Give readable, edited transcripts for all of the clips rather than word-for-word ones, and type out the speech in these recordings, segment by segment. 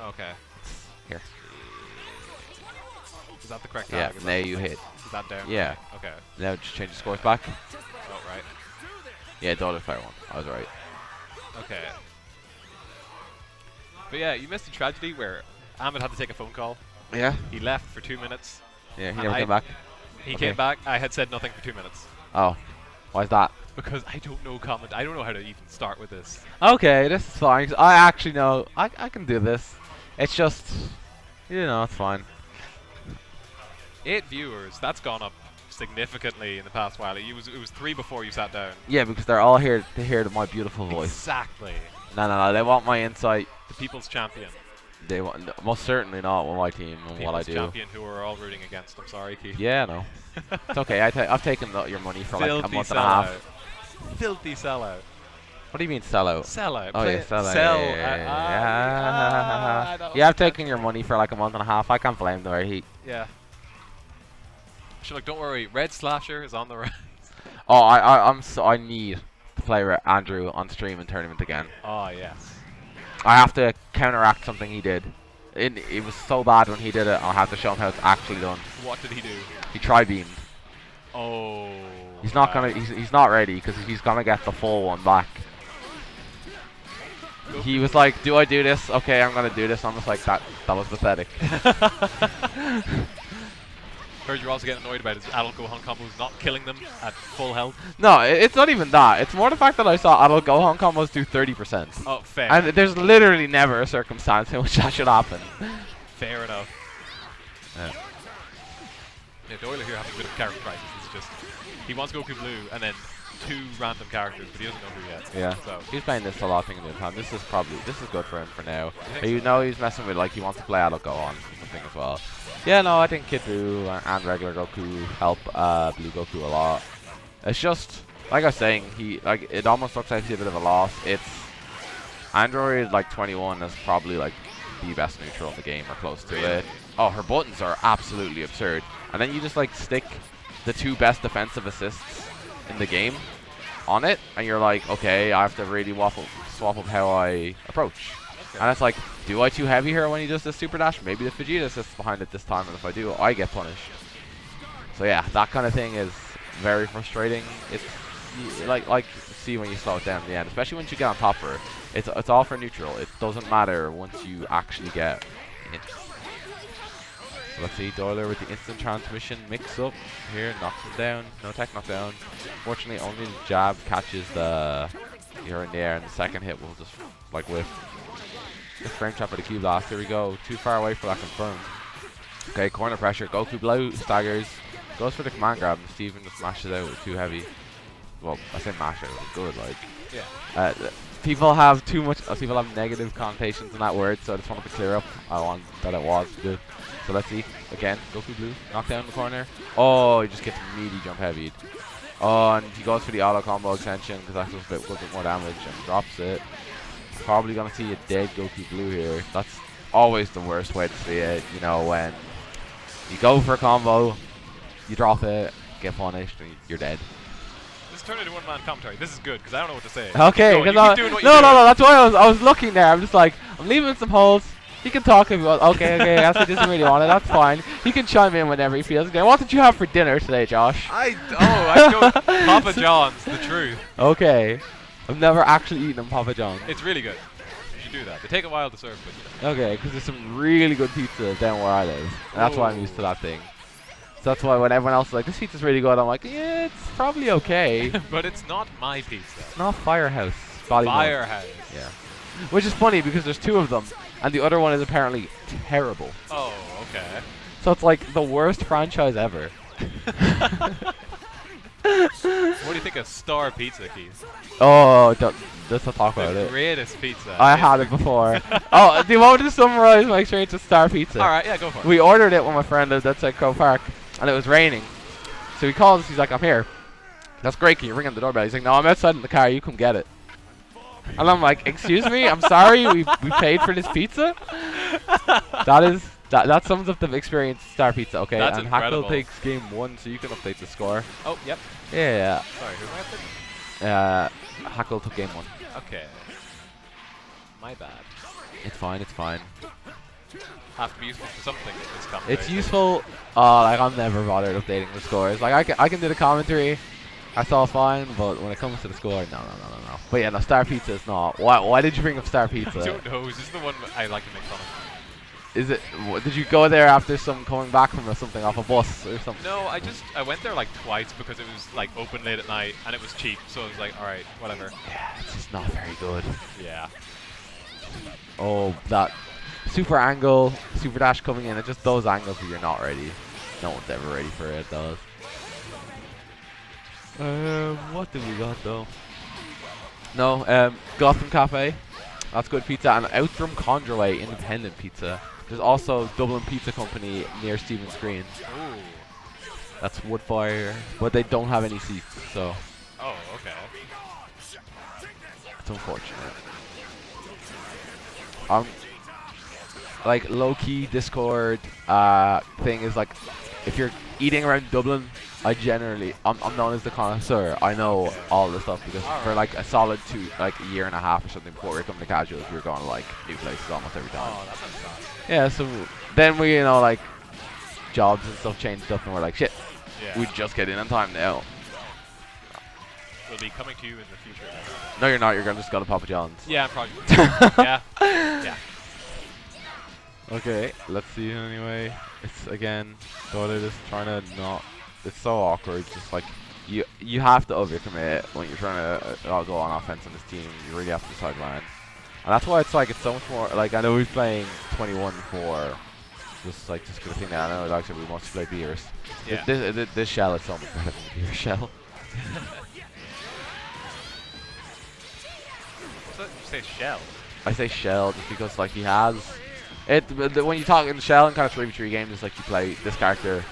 Okay. Here. Is that the correct Yeah, tag? now you hit. Is that down? Yeah. Okay. Now just change the scores back. Oh, right. Yeah, Doyler Fire won. I was right. Okay. But yeah, you missed a tragedy where Ahmed had to take a phone call. Yeah? He left for 2 minutes. Yeah, he And never came back. He Okay. came back. I had said nothing for 2 minutes. Oh. Why's that? Because I don't know comment. I don't know how to even start with this. Okay, this is fine. 'Cause I actually know. I can do this. It's just, you know, it's fine. 8 viewers. That's gone up significantly in the past while. It was 3 before you sat down. Yeah, because they're all here to hear my beautiful voice. Exactly. No. They want my insight. The people's champion. They want most certainly not with my team and what I do. Champion who we're all rooting against. I'm sorry, Keith. Yeah, no. It's okay. I've taken your money for like a Filthy month and a half. sellout. Filthy sellout. What do you mean sellout? Sellout. Oh yeah, sellout. Sell. Yeah, I've taken your money for like a month and a half. I can't blame the way he. Yeah. So look, don't worry. Red Slasher is on the rise. Oh, I need to play Andrew on stream and tournament again. Oh yes. I have to counteract something he did. It was so bad when he did it. I'll have to show him how it's actually done. What did he do? He tri-beamed. Oh. He's not gonna. He's not ready because he's gonna get the full one back. He was like, "Do I do this? Okay, I'm gonna do this." I'm just like, that was pathetic. Heard you're also getting annoyed about his adult Gohan combos not killing them at full health. No, it's not even that. It's more the fact that I saw adult Gohan combos do 30%. Oh, fair. And there's literally never a circumstance in which that should happen. Fair enough. Yeah. Yeah, Doyler here having a bit of character crisis. It's just he wants Goku Blue and then 2 random characters, but he doesn't know who yet. Yeah. So He's playing this a lot thinking of time. This is good for him for now. You know he's messing with like he wants to play adult Gohan something as well. Yeah, no, I think Kid Buu and regular Goku help Blue Goku a lot. It's just like I was saying, it almost looks like he's a bit of a loss. It's Android like 21 is probably like the best neutral in the game or close to it. Oh, her buttons are absolutely absurd. And then you just like stick the 2 best defensive assists in the game on it, and you're like, okay, I have to really swap up how I approach. Okay. And it's like, do I too heavy here when he does this super dash? Maybe the Vegeta assist behind it this time, and if I do, I get punished. So yeah, that kind of thing is very frustrating. It's like see when you slow it down in the end, especially once you get on top of her. It's all for neutral. It doesn't matter once you actually get in. So let's see, Doyler with the instant transmission mix-up here, knocks him down. No tech knockdown. Fortunately, only the jab catches the here and there, and the second hit will just like whiff. The frame trap for the Q blast. Here we go. Too far away for that confirm. Okay, corner pressure. Goku Blue staggers. Goes for the command grab, and Steven just mashes out with too heavy. Well, I say mash out. It's good, like. Yeah. People have too much. People have negative connotations in that word, so I just wanted to clear up. I want that it was good. So let's see. Again, Goku Blue. Knockdown in the corner. Oh, he just gets meaty jump heavied. Oh, and he goes for the auto combo extension because that does a bit more damage and drops it. Probably going to see a dead Goku Blue here. That's always the worst way to see it. You know, when you go for a combo, you drop it, get punished, and you're dead. This turned into one-man commentary. This is good because I don't know what to say. Okay, because no, that's why I was looking there. I'm just like, I'm leaving some holes. He can talk if he wants. Okay, I he doesn't really want it. That's fine. He can chime in whenever he feels okay. What did you have for dinner today, Josh? I go Papa John's, the truth. Okay. I've never actually eaten in Papa John's. It's really good. You should do that. They take a while to serve, but okay, because there's some really good pizza down where I live. And that's why I'm used to that thing. So that's why when everyone else is like, this pizza's really good, I'm like, yeah, it's probably okay. But it's not my pizza. It's not Firehouse. Firehouse. Yeah. Which is funny because there's 2 of them, and the other one is apparently terrible. Oh, okay. So it's like the worst franchise ever. What do you think of Star Pizza, Keith? Oh, let's not talk about it. The greatest pizza. I had it before. Oh, do you want me to summarize my experience with Star Pizza? Alright, yeah, go for it. We ordered it when my friend lived outside Crow Park, and it was raining. So he calls, he's like, I'm here. That's great, can you ring on the doorbell? He's like, no, I'm outside in the car, you come get it. And I'm like, excuse me, I'm sorry, we paid for this pizza? That sums up the experience Star Pizza, okay? That's and incredible. Hackle takes game 1, so you can update the score. Oh, yep. Yeah. Sorry, who am I updating? Hackle took game 1. Okay. My bad. It's fine, it's fine. have to be useful for something in this commentary. It's useful. Like I'm never bothered updating the scores. Like I can do the commentary. That's all fine, but when it comes to the score, no. But yeah, no, Star Pizza is not. Why did you bring up Star Pizza? I don't know. This is the one I like to make fun of. Is it? Did you go there after coming back from something off a bus or something? No, I went there like twice because it was like open late at night and it was cheap, so I was like, all right, whatever. Yeah, it's just not very good. Yeah. Oh, that super angle, super dash coming in. It just those angles where you're not ready. No one's ever ready for it. Does. What do we got though? No, Gotham Cafe. That's good pizza. And out from Congerway, independent pizza. There's also Dublin Pizza Company near Stephen's Green. Ooh. That's Woodfire, but they don't have any seats, so. Oh, okay. It's unfortunate. Like low-key Discord thing is like, if you're eating around Dublin, I'm known as the connoisseur. I know all this stuff because for like a solid a year and a half or something before we come to casuals, we were going to like new places almost every time. Oh, that's fun. Yeah, so then we, like jobs and stuff changed up and we're like, shit, Yeah. we just get in on time now. We'll be coming to you in the future. No, you're not. You're gonna just go to Papa John's. Yeah, I'm probably. Yeah. Okay, let's see anyway. It's again, Doyler just trying to not. It's so awkward. Just like you have to overcommit when you're trying to go on offense on this team. You really have to decide line, and that's why it's like it's so much more. Like I know he's playing 21 for just good thing that I know. Like we mostly play beers. Yeah. This shell is so much better than the beer shell. So you say shell. I say shell just because like he has it. When you talk in the shell and kind of 3v3 games, it's like you play this character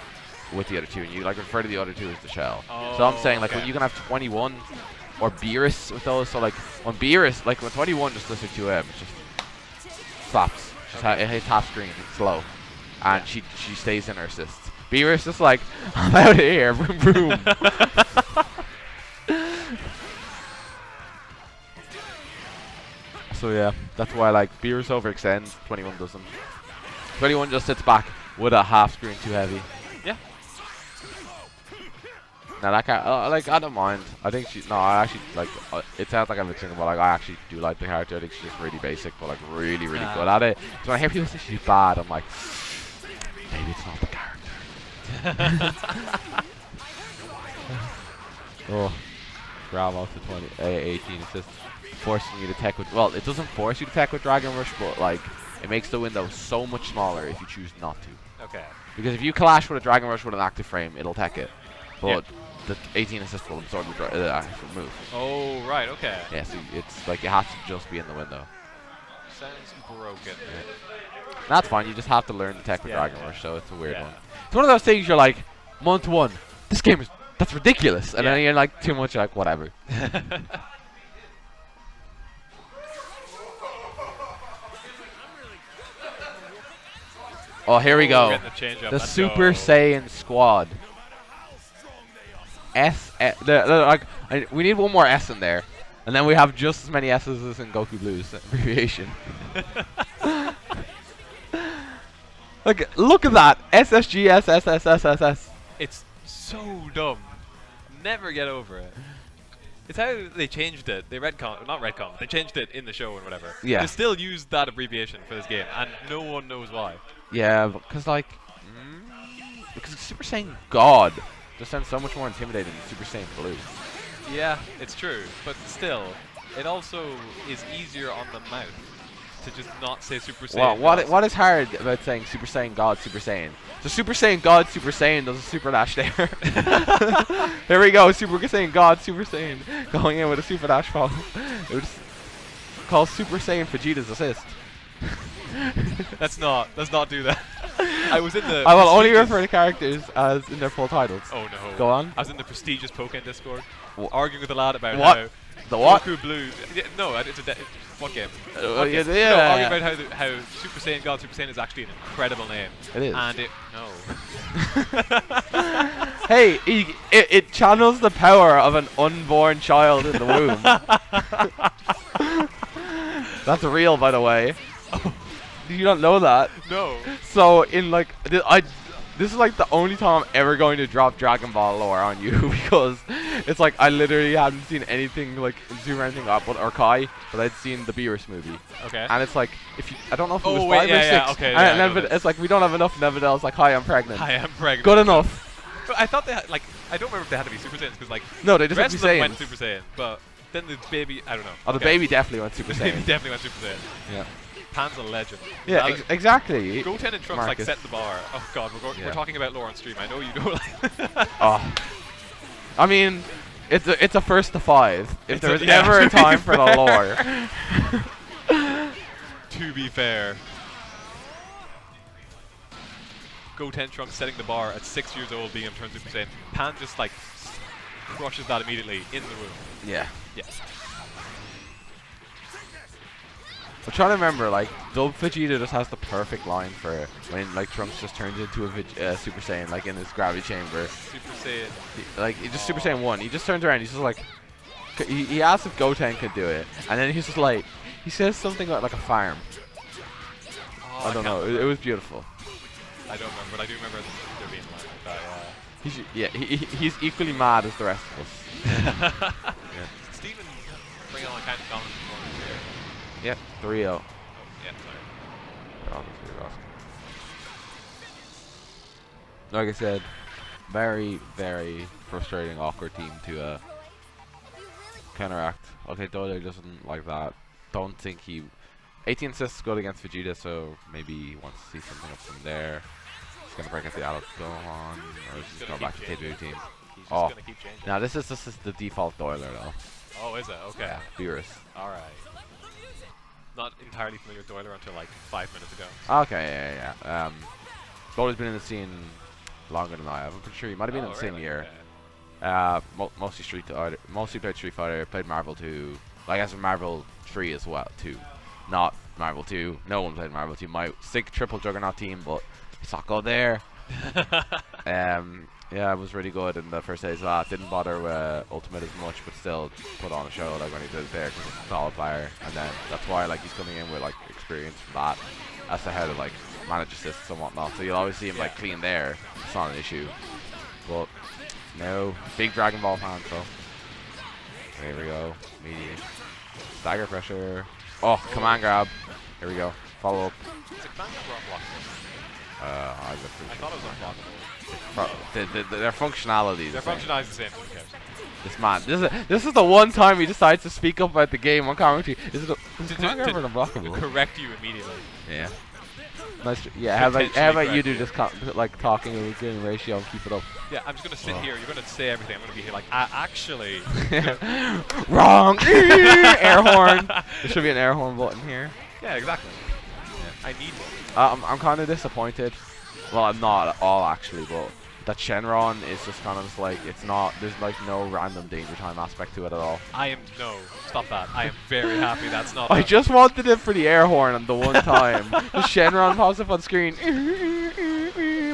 with the other two, and you like refer to the other two as the shell. Oh, so I'm saying like okay. when you can have 21 or Beerus with those, so like when Beerus, like when 21 just does her 2M, it just slaps. It hits half screen, it's slow, and she stays in her assists. Beerus just like I'm out of here, boom boom. So yeah, that's why like Beerus overextends, 21 doesn't. 21 just sits back with a half screen too heavy. Yeah. Now that guy, like I don't mind. I think I actually like. It sounds like I'm mixing, but like I actually do like the character. I think she's just really basic, but like really good at it. So when I hear people say she's bad, I'm like, maybe it's not the character. Oh, grab off the 18 assists, forcing you to tech with. Well, it doesn't force you to tech with Dragon Rush, but like it makes the window so much smaller if you choose not to. Okay. Because if you clash with a Dragon Rush with an active frame, it'll tech it. But the 18 assist will absorb the actual move. Oh, right, okay. Yeah, so it's like it has to just be in the window. Sounds broken. Yeah. That's fine, you just have to learn the tech with Dragon Rush, so it's a weird one. It's one of those things you're like, month one, this game is, that's ridiculous. And then you're like, too much, you're like, whatever. Oh, here we go. The Super Saiyan squad. We need one more S in there, and then we have just as many S's as in Goku Blue's abbreviation. Like, look at that. SSGSSSSSS. It's so dumb. Never get over it. It's how they changed it. They not retcon. They changed it in the show and whatever. Yeah. They still use that abbreviation for this game, and no one knows why. Yeah, because like, because Super Saiyan God just sounds so much more intimidating than Super Saiyan Blue. Yeah, it's true, but still, it also is easier on the mouth to just not say Super Saiyan. Well, what is hard about saying Super Saiyan God, Super Saiyan? So Super Saiyan God, Super Saiyan does a super dash there. Here we go, Super Saiyan God, Super Saiyan going in with a super dash follow. It was called Super Saiyan Vegeta's assist. Let's not do that. I was in the. I will only refer to characters as in their full titles. Oh no. Go on. I was in the prestigious Pokken Discord, arguing with a lad about what? how The what? Goku Blue. No, it's what game? Yeah. No, arguing about how Super Saiyan God, Super Saiyan is actually an incredible name. It is. And Hey, it channels the power of an unborn child in the womb. That's real, by the way. you don't know that? No. So in like this is like the only time I'm ever going to drop Dragon Ball lore on you because it's like I literally haven't seen anything like Zoom or anything up or Kai, but I'd seen the Beerus movie. Okay. And it's like if you, I don't know if it was 5 wait, or 6. yeah, okay. And Yeah, then it's like we don't have enough. Nevertheless, like hi, I'm pregnant. I am pregnant. Good enough. But I thought they had, like, I don't remember if they had to be Super Saiyans because like No, they just the have rest to of be them Saiyans. went Super Saiyan, but then the baby, I don't know. Oh, the baby definitely went Super The baby Saiyan. definitely went Super Saiyan. Yeah. Pan's a legend. Yeah, exactly. Goten and Trunks like set the bar. Oh god, we're talking about lore on stream. I know you don't like. Oh. I mean, it's a first to 5. If there was yeah. ever a time for the lore. To be fair. Goten Trunks setting the bar at 6 years old, being him turned Super Saiyan. Pan just like crushes that immediately in the room. Yeah. Yeah. I'm trying to remember, like, Dub Vegeta just has the perfect line for when, like, Trunks just turns into a Super Saiyan, like, in his gravity chamber. Super Saiyan. Like, he just Super Saiyan 1. He just turns around, he's just like, he asks if Goten could do it, and then he's just like, he says something about, like, a farm. Oh, I don't know, it was beautiful. I don't remember, but I do remember there being one like that, yeah. He's equally mad as the rest of us. Yeah. Steven bring on a kind of dominant performance here. Yep, 3-0. Oh, yeah, sorry. Like I said, very, very frustrating, awkward team to counteract. Okay, Doyler doesn't like that. Don't think he... 18 assists good against Vegeta, so maybe he wants to see something up from there. He's going to break out the Alex Gohan, or is he going back to Kid Buu team? He's just going to keep changing. Now this is the default Doyler though. Oh, is it? Okay. Yeah, Beerus. Alright. Not entirely familiar with Doyler until like 5 minutes ago. Okay, yeah. Doyler's been in the scene longer than I have. I'm pretty sure he might have been in the same year. Okay. Mostly played Street Fighter, played Marvel 2. I guess Marvel 3 as well, too. Not Marvel 2. No one played Marvel 2. My sick triple Juggernaut team, but it's not good there. Yeah, it was really good in the first days of that. Didn't bother with Ultimate as much, but still put on a show like when he did it there because he's a solid player. And then that's why like he's coming in with like experience from that as to how to like manage assists and whatnot. So you'll always see him like clean there. It's not an issue. But no, big Dragon Ball fan, so there we go. Medium. Stagger pressure. Oh, command grab. Here we go. Follow up. Is it command grab or unblockable? I thought it was unblockable. Their functionality. Their functionality is the same. This man, this is the one time he decides to speak up about the game on commentary. Is it unblockable? To correct you immediately. Yeah. Nice. Yeah. How about you do just like talking and getting ratio and keep it up? Yeah, I'm just gonna sit here. You're gonna say everything. I'm gonna be here like, actually. Wrong. Air horn. There should be an air horn button here. Yeah, exactly. Yeah. I need one. I'm kind of disappointed. Well, I'm not at all actually, but that Shenron is just kind of just like, it's not, there's like no random danger time aspect to it at all. Stop that. I am very happy that's not. I just wanted it for the air horn on the one time. The Shenron pops up on screen.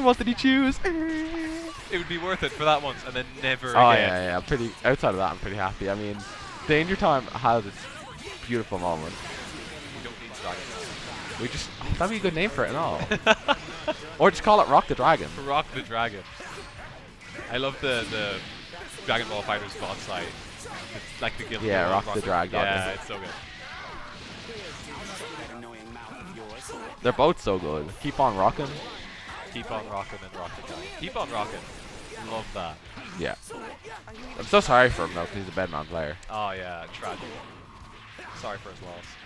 What did he choose? It would be worth it for that once and then never again. again. Yeah. Pretty, outside of that, I'm pretty happy. I mean, danger time has its beautiful moments. We don't need Dragon Ball. We just, that'd be a good name for it and all. Or just call it Rock the Dragon. Rock the Dragon. I love the Dragon Ball FighterZ VOD site. Like the guild. Yeah, Rock the Dragon. Yeah, it's so good. They're both so good. Keep on rocking. Keep on rocking and rock the Dragon. Keep on rocking. Love that. Yeah. I'm so sorry for him though, because he's a Bedman player. Oh yeah, tragic. Sorry for his loss.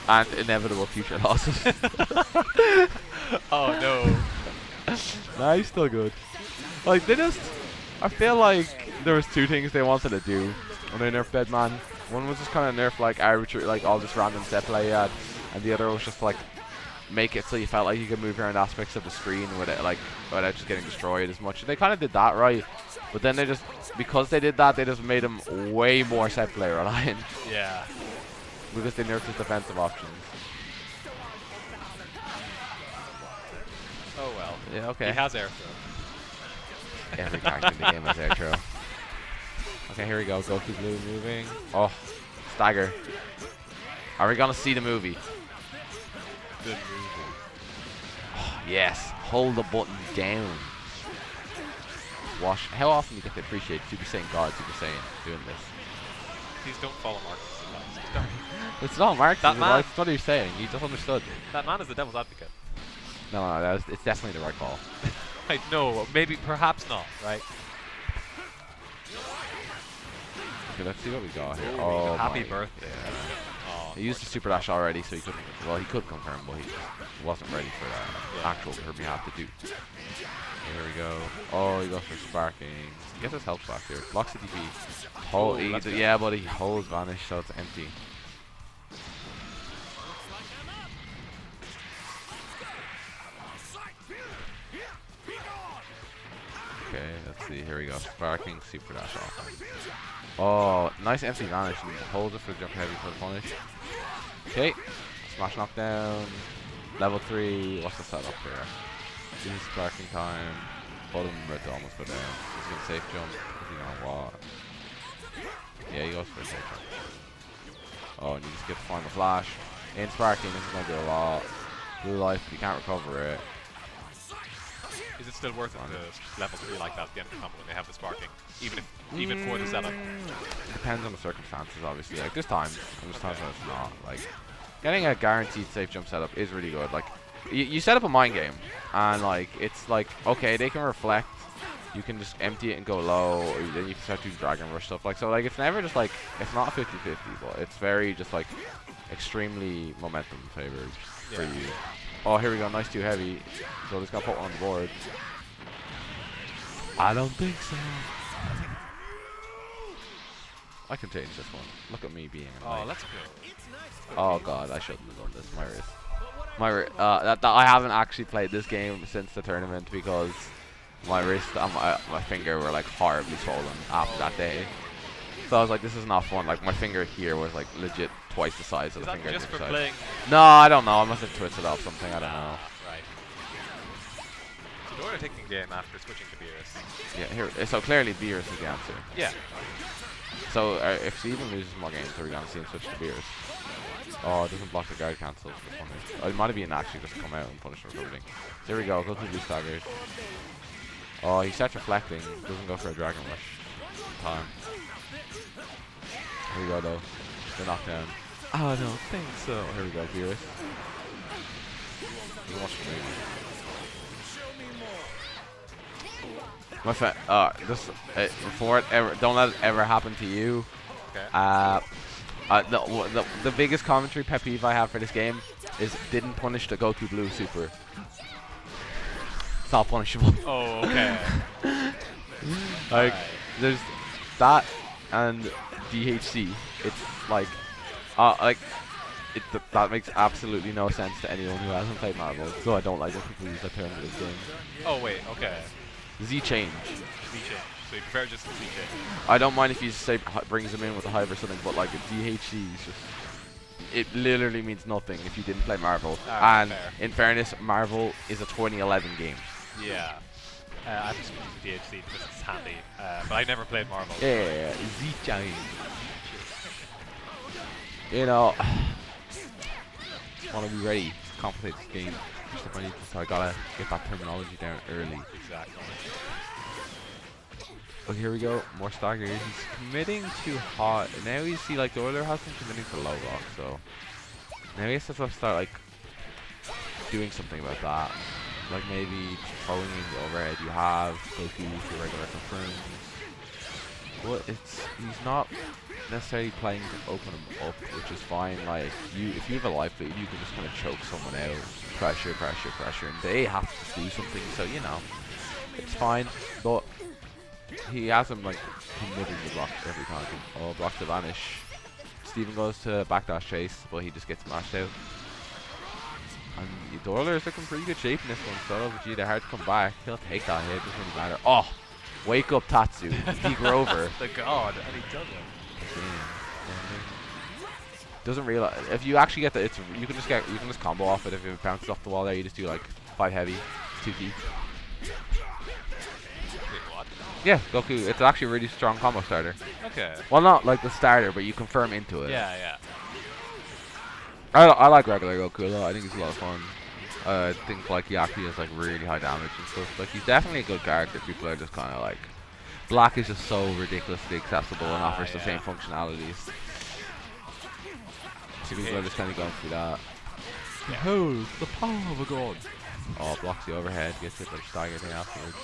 And inevitable future losses. Oh no. Nah, he's still good. Like, they just, I feel like there was two things they wanted to do when they nerfed Bedman. One was just kind of nerf like arbitrary, like all this random set play he had, and the other was just like make it so you felt like you could move around aspects of the screen with it, like without just getting destroyed as much. And they kind of did that right, but then they just, because they did that, they just made him way more set play reliant. Yeah. Because they nerfed his defensive options. Oh well. Yeah, okay. He has air throw. Every character in the game has air throw. Okay, here we go. Goku Blue moving. Oh, stagger. Are we gonna see the movie? The movie. Yes, hold the button down. Wash. How often do you get to appreciate Super Saiyan God, Super Saiyan doing this? Please don't follow Marcus' advice. Just don't. It's not Mark's That man- advice. It's what he's saying. He just understood. That man is the devil's advocate. No, it's definitely the right call. I know, maybe, perhaps not, right? Okay, let's see what we got here. Ooh, Oh, happy my birthday. God. Oh, He used the super dash already, so he couldn't. Well, he could confirm, but he just wasn't ready for that actual Kirby have to do. Here we go. Oh, he goes for sparking. He gets his health back here. Blocks the DP. Hold. Yeah, but he holds vanish, so it's empty. Okay, let's see. Here we go. Sparking, super dash off. Oh, nice empty vanish. And holds it for the jump heavy for the punish. Okay, smash knockdown. Level 3. What's the setup here? This is sparking time. Bottom red to almost go down. He's gonna safe jump. You know what? Yeah, he goes for a safe jump. Oh, and you just get to find the flash. In sparking, this is gonna do a lot. Blue life, but you can't recover it. Is it still worth it to level 3 like that at the end of the combo when they have the sparking? Even for the setup? It depends on the circumstances, obviously. Like, there's times when it's not. Like, getting a guaranteed safe jump setup is really good. Like, you set up a mind game, and, like, it's like, okay, they can reflect. You can just empty it and go low, or then you can start doing Dragon Rush stuff. Like, so, like, it's never just, like, it's not 50-50, but it's very just, like, extremely momentum favored for you. Oh, here we go. Nice 2 heavy. So just got put on the board. I don't think so. I can change this one. Look at me being Oh, let's go. Oh god, I shouldn't have done this. I haven't actually played this game since the tournament because my wrist and my finger were like horribly swollen after that day. So I was like, this is not fun. Like, my finger here was like legit twice the size of the finger. Just for playing? No, I don't know. I must have twisted off something. I don't know. Right. So Doyler taking the game after switching to Beerus. Yeah, here. So clearly Beerus is the answer. Yeah. So if Steven loses more games, are we going to see him switch to Beerus? Oh, it doesn't block the guard cancels for punish. Oh, it might have been actually just come out and punish recovering. There we go. Go to blue staggers. Oh, he starts reflecting. Doesn't go for a Dragon Rush. Time. Here we go though. The knockdown. Oh, I don't think so. Here we go, Beerus. You watch the movie. My friend, just before it ever, don't let it ever happen to you. Okay. The biggest commentary pet peeve I have for this game is didn't punish the Goku Blue Super. It's not punishable. Oh, okay. Like, there's that and DHC. It's like, that makes absolutely no sense to anyone who hasn't played Marvel. So I don't like when people use that term for this game. Oh wait, okay. Z change. Z change. So you prefer just the Z change? I don't mind if you say brings them in with a hive or something, but like a DHC is just, it literally means nothing if you didn't play Marvel. And fair. in fairness, Marvel is a 2011 game. Yeah. I just use the DHC because it's handy, but I never played Marvel. Yeah, Z change. You know, just want to be ready to complete this game. So I gotta get that terminology down early. Exactly. Oh, here we go. More staggers. He's committing to hot. Now you see, like, Doyler has been committing to low rock, so now he has to start, like, doing something about that. Like, maybe throwing in the overhead. You have Goku, your regular confirms. But he's not necessarily playing to open him up, which is fine. Like, if you have a life lead, you can just kind of choke someone out. Pressure, and they have to do something, so, you know, it's fine. But he has him, like, committing the block every time. Oh, blocks the vanish. Steven goes to backdash chase, but he just gets smashed out. And Doyler is looking pretty good shape in this one, so gee, they're hard to come back. He'll take that hit, doesn't really matter. Oh, wake up Tatsu, peek Rover. The god, and he does it. Doesn't realize if you actually get the you can just combo off it if it bounces off the wall there. You just do like 5 heavy, 2 key. Wait, what? Yeah, Goku. It's actually a really strong combo starter. Okay. Well, not like the starter, but you confirm into it. Yeah. I like regular Goku a lot. I think he's a lot of fun. I think like he actually has like really high damage and stuff. Like he's definitely a good character. People are just kind of like, Black is just so ridiculously accessible and offers the same functionalities. So people are just kind of going through that. Behold the power of a god. Oh, blocks the overhead, gets hit by the stagger thing afterwards.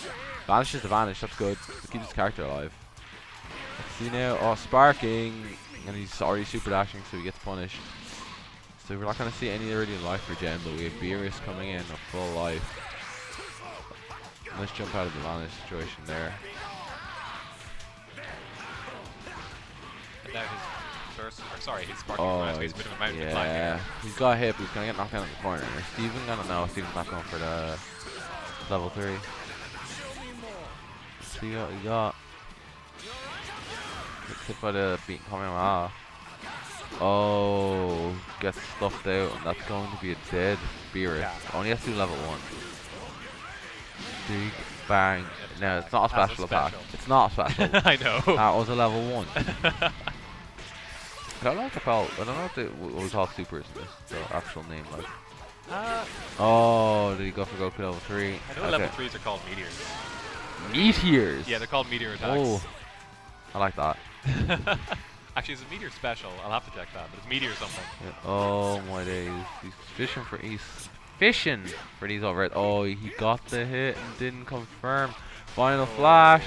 Vanishes the vanish, that's good. It keeps his character alive. Let's see now. Oh, sparking. And he's already super dashing, so he gets punished. So we're not going to see any already in life regen, but we have Beerus coming in a full life. Let's jump out of the vanish situation there. And now his burst, or sorry, his sparking flash, he's a bit of a mountain to climb here. He's got hit, but he's going to get knocked down in the corner. Steven gonna know. Steven's not going for the level 3. Let's see what he got. Gets hit by the beat coming out. Oh, gets stuffed out, and that's going to be a dead Beerus. Yeah. Only has to do level 1. Big bang. No, it's not a special attack. It's not a special. I know. That was a level 1. I don't know what they're called. I don't know what we call supers in this. The actual name, like. Oh, did he go for Goku level 3? I know level 3s are called meteors. Meteors? Yeah, they're called meteor attacks. Oh, I like that. Actually, it's a meteor special. I'll have to check that, but it's meteor something. Yeah. Oh my days. He's fishing for these over it. Oh, he got the hit and didn't confirm. Final flash.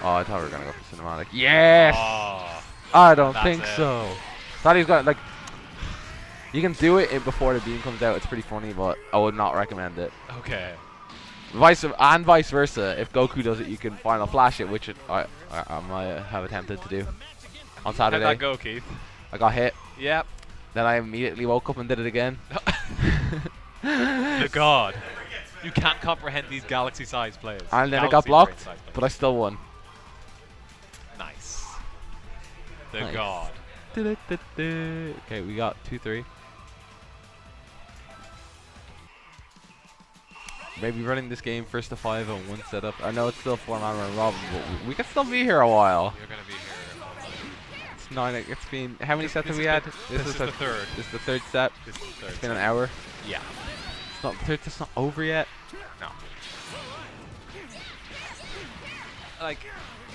Oh, I thought we were gonna go for cinematic. Yes. Oh, I don't think so. Thought he was gonna like. You can do it before the beam comes out. It's pretty funny, but I would not recommend it. Okay. Vice versa. If Goku does it, you can final flash it, which I might have attempted to do on Saturday. How'd that go, Keith? I got hit. Yep. Then I immediately woke up and did it again. The god. You can't comprehend these galaxy-sized players. And then I got blocked, but I still won. Nice. The god. Okay, we got 2-3. Maybe running this game first to 5 on 1 setup. I know it's still 4-man round robin, but we can still be here a while. You're gonna be here all night. It's 9. It's been how many sets have we had? This is the third. This is the third set. This is the third. It's been an hour. Yeah. It's not. It's not over yet. No. Like,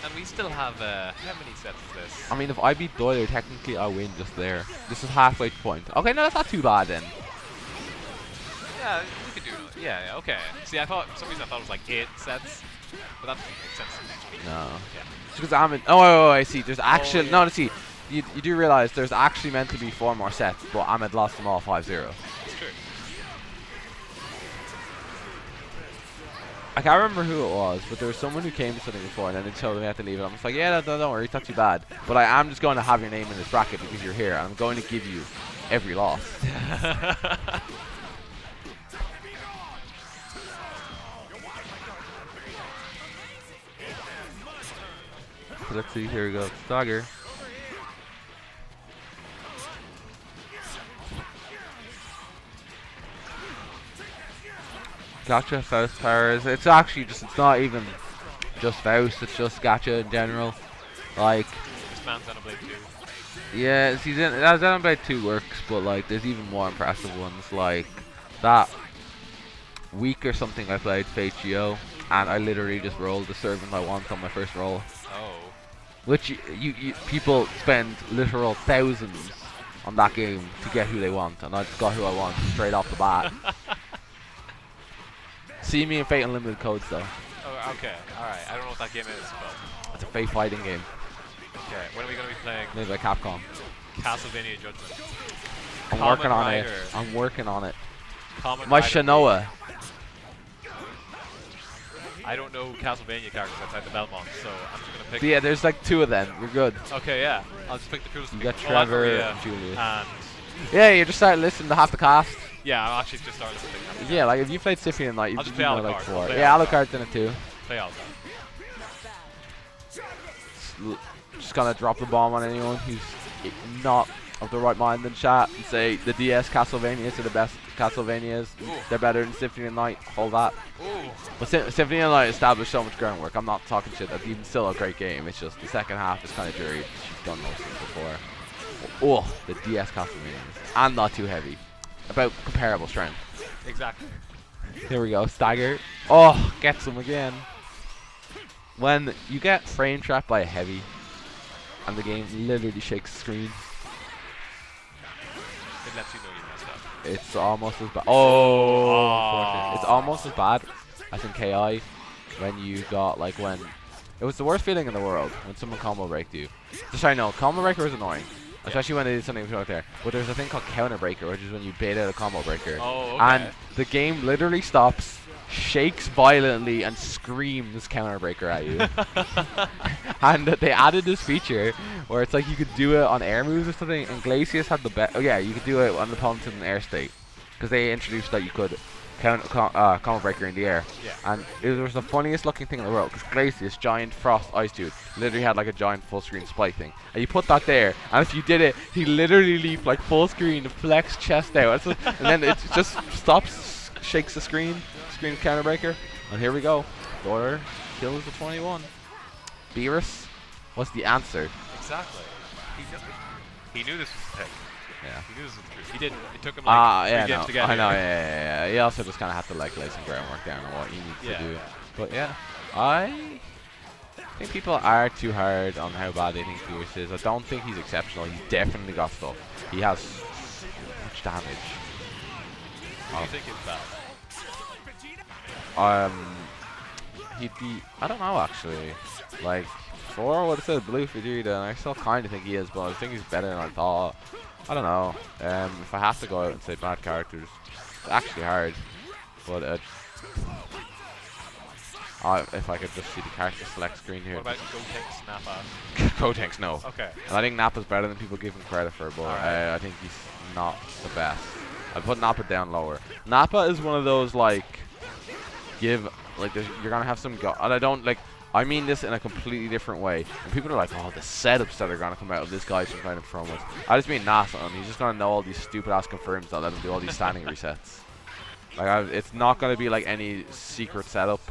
and we still have how many sets is this? I mean, if I beat Doyler, technically I win just there. This is halfway point. Okay, no, that's not too bad then. Yeah, we could do it. Yeah, okay. See, for some reason I thought it was like 8 sets, but that doesn't make sense to me. No. Yeah. It's because I'm in. Oh, I see. There's actually yeah. no. See, you do realize there's actually meant to be 4 more sets, but Ahmed lost them all 5-0. It's true. I can't remember who it was, but there was someone who came to something before and then they told me I had to leave it. I'm just like, yeah, no, don't worry, it's not too bad. But I am just going to have your name in this bracket because you're here. I'm going to give you every loss. So let's see, here we go. Stagger. Gacha, Faust powers. It's actually just, it's not even just Faust, it's just Gacha in general. Like, this man's on a Blade 2. Yeah, see, Xenoblade 2 works, but like, there's even more impressive ones. Like, that week or something I played Fate Geo, and I literally just rolled the servant I want on my first roll. Oh. Which you people spend literal thousands on that game to get who they want, and I just got who I want straight off the bat. See me in Fate Unlimited codes though. Oh, okay, alright. I don't know what that game is, but it's a Fate fighting game. Okay, when are we going to be playing? Made by Capcom. Castlevania Judgment. I'm working on it. I'm working on it. My Shanoa. I don't know Castlevania characters outside the Belmont, so I'm just gonna pick. Yeah, there's like 2 of them. You're good. Okay, yeah. I'll just pick the coolest. You got Trevor and Julius. And yeah, you just start listening to half the cast. Yeah, I'll actually just start listening. Yeah, like if you played Symphony Night, you just play know like 4. Yeah, Alucard's in it too. Play Alucard. Just gonna drop the bomb on anyone who's not of the right mind in chat and say the DS Castlevanias are the best Castlevanias. Ooh. They're better than Symphony Night. Hold that. Ooh. But Symphony Night established so much groundwork. I'm not talking shit. That's even still a great game. It's just the second half is kind of dreary. She's done most of it before. Oh, the DS Castlevania. And not too heavy. About comparable strength. Exactly. Here we go, stagger. Oh, gets him again. When you get frame trapped by a heavy, and the game literally shakes the screen, It lets you know you messed up. it's almost as bad. Oh, it's almost as bad as in KI when you got like when it was the worst feeling in the world when someone combo breaked you. Sorry, no, combo breaker was annoying, especially when they did something out there. But there's a thing called counter breaker, which is when you bait out a combo breaker, and the game literally stops, shakes violently, and screams counter breaker at you. And they added this feature where it's like you could do it on air moves or something, and Glacius had the best. Oh yeah, you could do it on the opponent in an air state, because they introduced that you could combo breaker in the air. Yeah. And it was the funniest looking thing in the world, because Glacius, giant frost ice dude, literally had like a giant full screen spike thing, and you put that there, and if you did it, he literally leaped like full screen, flex chest out, and then it just stops, shakes the screen counter breaker, and here we go. Doyler kills the 21. Beerus, what's the answer? Exactly. He knew this was the thing. Yeah. He knew this was the truth. He didn't. It took him like 3 yeah, games no, to get I know, here. yeah. He also just kind of had to like lay some groundwork down on what he needs to do. But yeah, I think people are too hard on how bad they think Beerus is. I don't think he's exceptional. He's definitely got stuff. He has so much damage. Who do you think is bad? He'd be, I don't know actually. Like, before I would have said Blue Vegeta, and I still kind of think he is, but I think he's better than I thought. I don't know. If I have to go out and say bad characters, it's actually hard. But if I could just see the character select screen here. What about Gotenks, Nappa? Gotenks, no. Okay. And I think Nappa's better than people give him credit for, but I think he's not the best. I'd put Nappa down lower. Nappa is one of those like, you're gonna have some and I don't like. I mean this in a completely different way. And people are like, oh, the setups that are gonna come out of this guy's from kind of promos. I just mean NASA, and he's just gonna know all these stupid ass confirms that let him do all these standing resets. Like, it's not gonna be like any secret setup.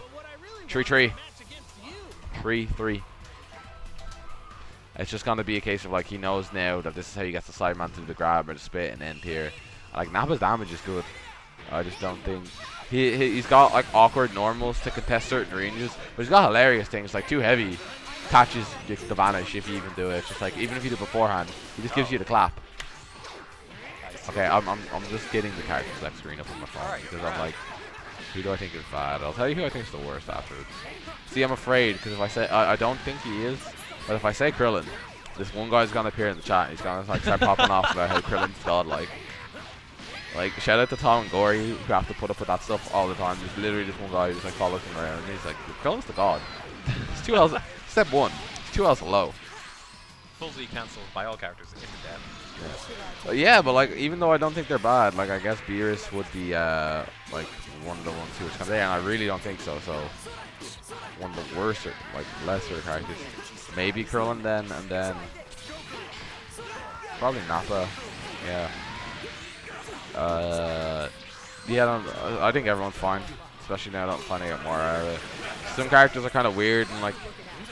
3-3. It's just gonna be a case of like he knows now that this is how he gets the side man to the grab or the spit and end here. Like Nappa's damage is good. I just don't think he's got like awkward normals to contest certain ranges, but he's got hilarious things like too heavy catches the vanish if you even do it. It's just like even if you do it beforehand, he just gives you the clap. Okay, I'm just getting the character select screen up on my phone because I'm like, who do I think is bad? I'll tell you who I think is the worst afterwards. See, I'm afraid because if I say I don't think he is, but if I say Krillin, this one guy's gonna appear in the chat. He's gonna like start popping off about how Krillin's godlike. Like, shout out to Tom and Gory who have to put up with that stuff all the time. There's literally just one guy who's like follows him around and he's like, Krillin's the god. It's 2 L's. Step 1. It's 2 L's low. Full Z cancelled by all characters in the dead. Yeah, but like, even though I don't think they're bad, like I guess Beerus would be like one of the ones who would come there, and I really don't think so. So one of the worst, like lesser characters. Maybe Krillin then, and then probably Nappa. Yeah. Yeah, I think everyone's fine, especially now that I'm finding out more out of it. Some characters are kind of weird and like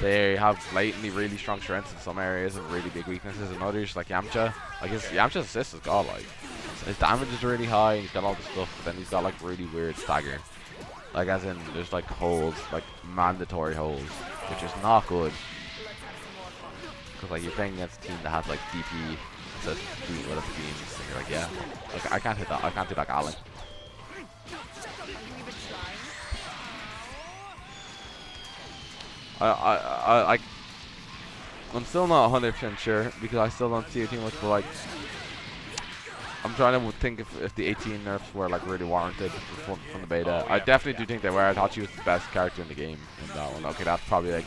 they have blatantly really strong strengths in some areas and really big weaknesses in others, like Yamcha. Like Yamcha's assist is godlike. His damage is really high, and he's got all this stuff, but then he's got like really weird stagger. Like as in there's like holds, like mandatory holds, which is not good. Because like you're playing against a team that has like DP, says beat with a beams, and you're like, yeah, like I can't hit that, I can't do that Alan. I'm still not 100% sure because I still don't see it too much, but like I'm trying to think if the 18 nerfs were like really warranted from the beta. I definitely do think they were. I thought she was the best character in the game in that one. Okay, that's probably like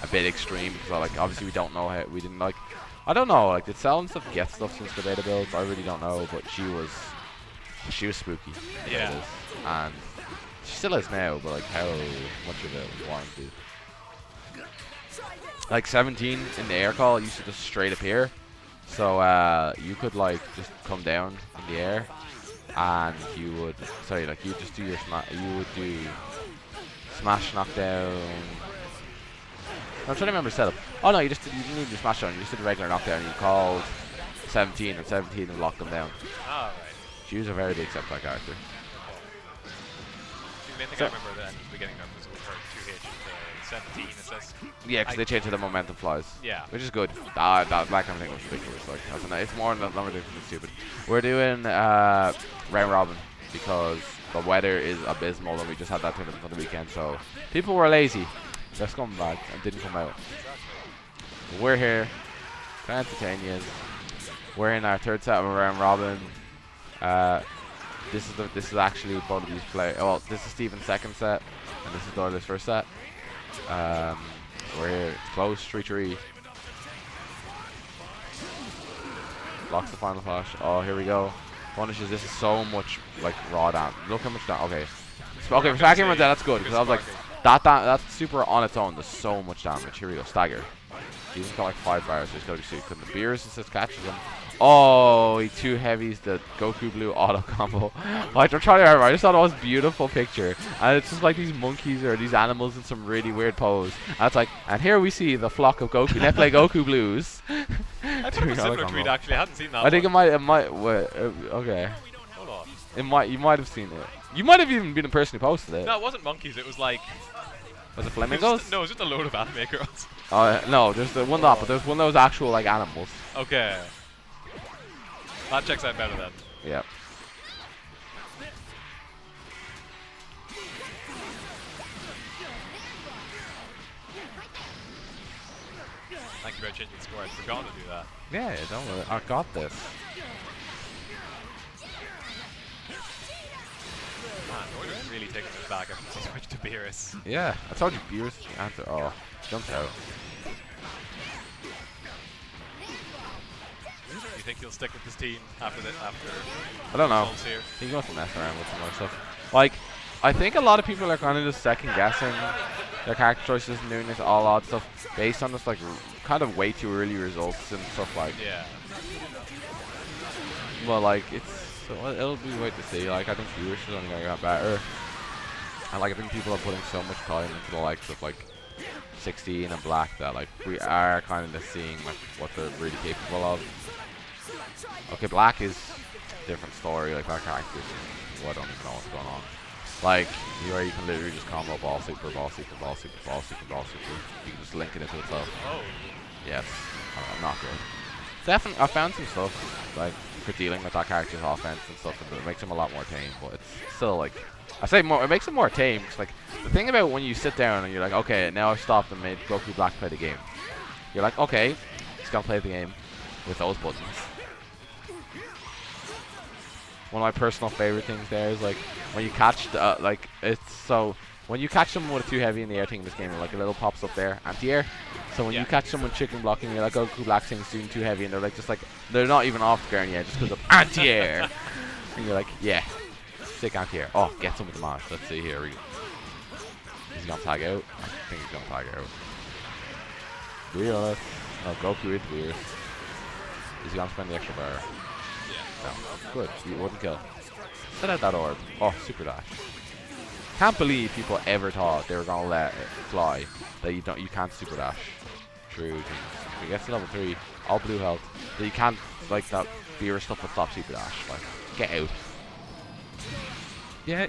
a bit extreme because like obviously we don't know how we didn't like. I don't know, like did Cell and stuff get stuff since the beta builds? I really don't know, but she was spooky. Yeah. And she still is now, but like how much of it was warranted? Like 17 in the air call used to just straight appear, so you could like just come down in the air, and you would like you just do your you would do smash knockdown. I'm trying to remember setup. Oh no, you didn't need to smash down. You just did a regular knockdown. And you called 17, and 17 and locked them down. Ah, right. She was a very big Sentai character. The main thing I remember at the beginning of was with her 2H to 17. It says. Yeah, because they changed to the momentum flies. Yeah. Which is good. That kind of thing was ridiculous. Like, it's more than ridiculous than stupid. We're doing round robin because the weather is abysmal and we just had that tournament on the weekend. So people were lazy. They're scumbags and didn't come out. But we're here to entertain you. We're in our third set of a round robin. This is actually both of these play. Well, this is Steven's second set, and this is Doyler's first set. We're here. It's close. 3-3. Locks the final flash. Oh, here we go. Punishes. This is so much like raw down. Look how much down. Okay. Okay, for stacking runs that's good. Because I was like, that's super on its own. There's so much damage. Here we go. Stagger. He's got like 5 bars, so he's got to be suited. Because the Beerus just catches him. Oh, he 2 heavies the Goku Blue auto combo. Like, I'm trying to remember. I just thought it was a beautiful picture. And it's just like these monkeys or these animals in some really weird pose. And it's like, and here we see the flock of Goku. They play Goku Blues. I thought it was a similar tweet actually. I hadn't seen that. I think it might. Wait, okay. Hold on. You might have seen it. You might have even been the person who posted it. No, it wasn't monkeys. It was like. Was it flamingos? No, it was just a load of anime girls. No, there's the one but there's one that was actual like animals. Okay. That checks out better then. Yep. Thank you for changing the score. I forgot to do that. Yeah, don't worry. I got this. Man, Doyler's really taking this back after he switched to Beerus. Yeah, I told you Beerus is the answer. Oh, jumped out. Do you think he'll stick with this team after this? I don't know. Here? He wants to mess around with some more stuff. Like, I think a lot of people are kind of just second guessing their character choices and doing this all odd stuff based on just like kind of way too early results and stuff like. Yeah. Well, like it'll be wait to see. Like I think viewers is only gonna get better. And like I think people are putting so much time into the likes of like 16 and Black that like we are kind of just seeing like what they're really capable of. Okay, Black is a different story. Like that character, I don't even know what's going on. Like where you can literally just combo ball super, ball super, ball super, ball super, ball super. You can just link it into itself. Oh. Yes, not good. Definitely, I found some stuff like for dealing with that character's offense and stuff, and it makes him a lot more tame. But it's still like I say more. It makes him more tame. Cause, like the thing about when you sit down and you're like, okay, now I've stopped and made Goku Black play the game. You're like, okay, he's gonna play the game with those buttons. One of my personal favorite things there is like when you catch the, like it's so when you catch someone with a too heavy in the air thing in this game, like a little pops up there, anti-air. So when you catch someone chicken blocking, you're like, oh, Goku Black thing's doing too heavy, and they're like just like they're not even off the ground yet, just because of anti-air. And you're like, yeah, sick anti-air. Oh, get some of the mash. Let's see here. He's gonna tag out. I think he's gonna tag out. Weird. No, Goku is weird. He's gonna spend the extra bar. No. Good. You wouldn't kill. Set out that orb. Oh, super dash. Can't believe people ever thought they were gonna let it fly. That you can't super dash. True. If you get to level 3, all blue health. That you can't like that Beerus stuff would stop super dash. Like, get out. Yeah.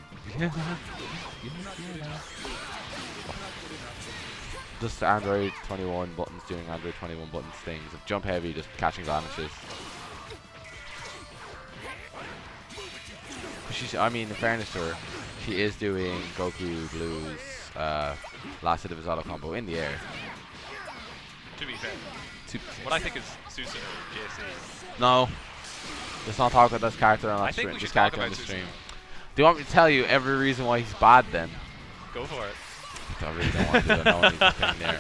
Just Android 21 buttons doing Android 21 buttons things. Jump heavy, just catching vanishes. I mean, in fairness to her, she is doing Goku Blue's last hit of his auto combo in the air. To be fair. What I think is Susan or JC. No. Let's not talk about this character on stream. This character on the stream. Do you want me to tell you every reason why he's bad then? Go for it. I really don't want to do that. No one needs to thing there.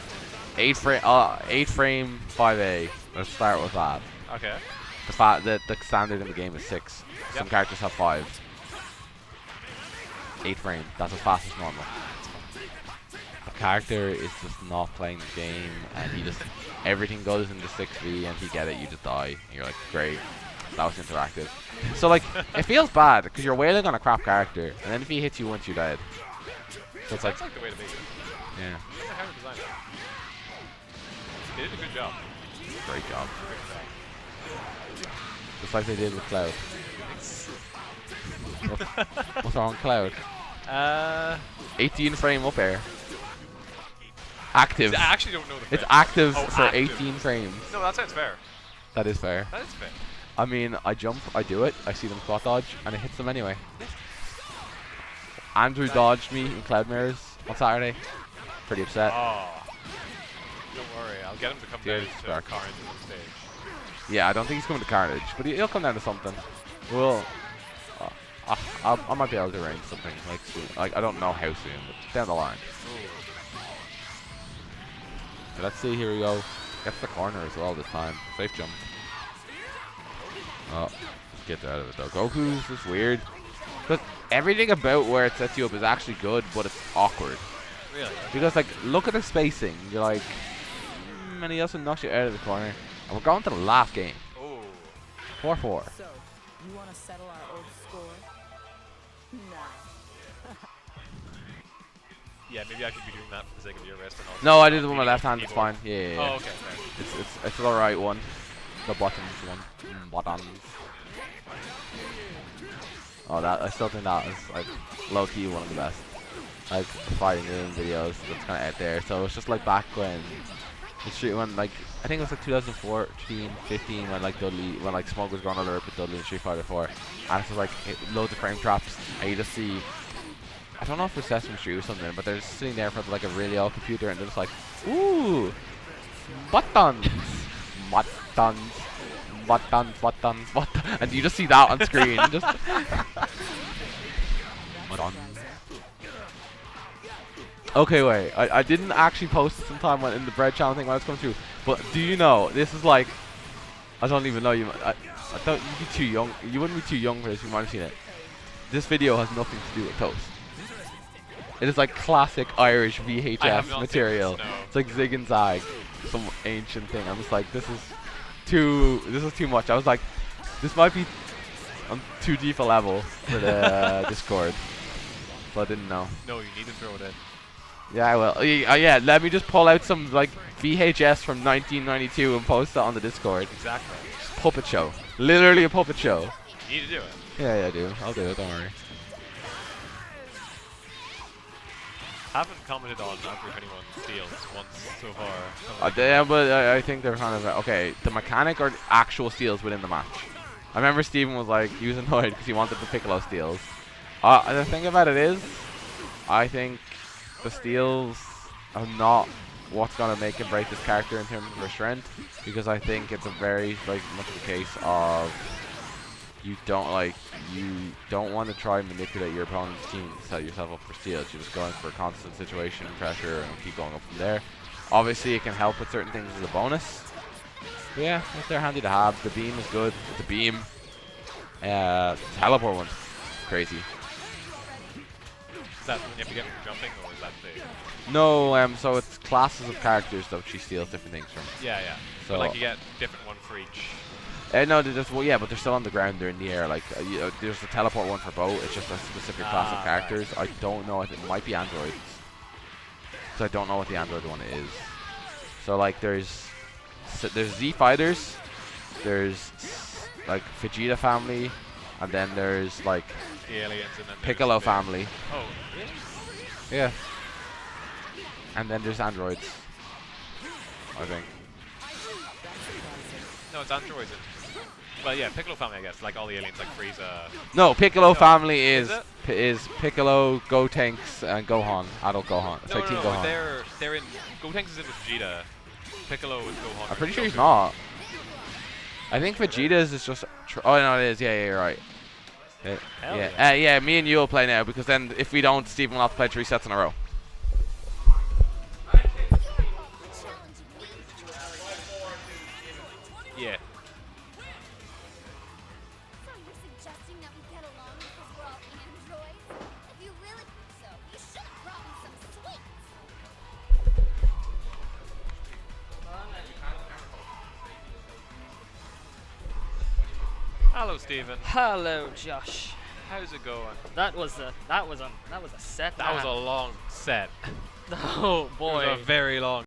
8 frame 5A. Let's start with that. Okay. The standard in the game is 6. Yep. Some characters have 5. 8 frame. That's as fast as normal. The character is just not playing the game, and he just everything goes into 6V, and he get it, you just die. And you're like, great, that was interactive. So like, it feels bad because you're wailing on a crap character, and then if he hits you once, you're dead. So it's like the way to make it. Yeah. That's how to design it. They did a good job. Great job. Just like they did with Cloud. What's wrong with Cloud? 18 frame up air. Active. I actually don't know the frame. It's active for active. 18 frames. No, that sounds fair. That is fair. That is fair. I mean, I jump, I do it, I see them spot dodge, and it hits them anyway. Andrew dodged me in Cloud Mirrors on Saturday. Pretty upset. Oh. Don't worry, I'll get him to come down to Carnage on stage. Yeah, I don't think he's coming to Carnage, but he'll come down to something. Well, I might be able to arrange something like soon. Like, I don't know how soon, but down the line. So let's see, here we go. Gets the corner as well this time. Safe jump. Oh, just get out of it though. Goku's just weird. But everything about where it sets you up is actually good, but it's awkward. Really? Because, like, look at the spacing. You're like, and he also knocks you out of the corner. And we're going to the last game. Oh. 4-4. So, you want to settle our old score? Nah. Yeah, maybe I should be doing that for the sake of your wrist. And also No, I did it with my left hand. It's fine. Yeah. Oh, okay. Fair. It's the right one. The buttons one. Buttons. Oh, that I still think that is like low key one of the best. Like fighting game videos that's kind of out there. So it's just like back when like I think it was like 2014, 15 when like Dudley, when like Smoke was going on with Dudley in Street Fighter 4, and it's just like loads of frame traps, and you just see. I don't know if it's Sesame Street or something, but they're just sitting there in front of like a really old computer, and they're just like, ooh, buttons, buttons, buttons, buttons, buttons, and you just see that on screen. Just buttons. Okay, wait. I didn't actually post it sometime when in the bread channel thing when I was coming through, but do you know this is like, I don't even know you. I thought you'd be too young. You wouldn't be too young for this. You might have seen it. This video has nothing to do with toast. It is like classic Irish VHS material. This, no. It's like Zig and Zag, some ancient thing. I'm just like, this is too much. I was like, this might be on too deep a level for the Discord, but I didn't know. No, you need to throw it in. Yeah, I will. Yeah, let me just pull out some like VHS from 1992 and post it on the Discord. Exactly. Just puppet show. Literally a puppet show. You need to do it. Yeah, I do. I'll do it. Don't worry. Haven't commented on after 21 steals once so far. Yeah, but I think they're kind of okay. The mechanic or actual steals within the match. I remember Steven was like, he was annoyed because he wanted the Piccolo steals. The thing about it is, I think the steals are not what's gonna make and break this character in terms of her strength, because I think it's a very like much of a case of you don't want to try and manipulate your opponent's team to set yourself up for steals. You're just going for constant situation pressure and keep going up from there. Obviously, it can help with certain things as a bonus. But yeah, they're handy to have. The beam is good. The beam, teleport one's crazy. Is that when you have to get from jumping, or is that the? No, so it's classes of characters that she steals different things from. Yeah, yeah. So but like you get different one for each. No, they're just yeah, but they're still on the ground. They're in the air. Like there's a teleport one for both. It's just a specific class of characters. Right. I don't know if it might be androids, because I don't know what the android one is. So like there's Z fighters, there's like Vegeta family, and then there's like the aliens, and then Piccolo family. Oh, really? Yeah. And then there's androids, I think. No, it's androids. Well, yeah, Piccolo family, I guess. Like all the aliens, like Frieza. No, Piccolo family Is is Piccolo, Gotenks, and Gohan. Adult Gohan. No, Sorry, Team Gohan. they're in. Gotenks is in with Vegeta. Piccolo is Gohan. I'm pretty sure he's not. I think Vegeta's is just. Oh no, it is. Yeah, you're right. Yeah, me and you will play now, because then if we don't, Steven will have to play 3 sets in a row. Yeah. So you're suggesting that we get along because we're all androids? If you really think so, you should have brought me some sweets. Hello, Steven. Hello, Josh. How's it going? That was a set. That was a long set. Oh boy. It was a very long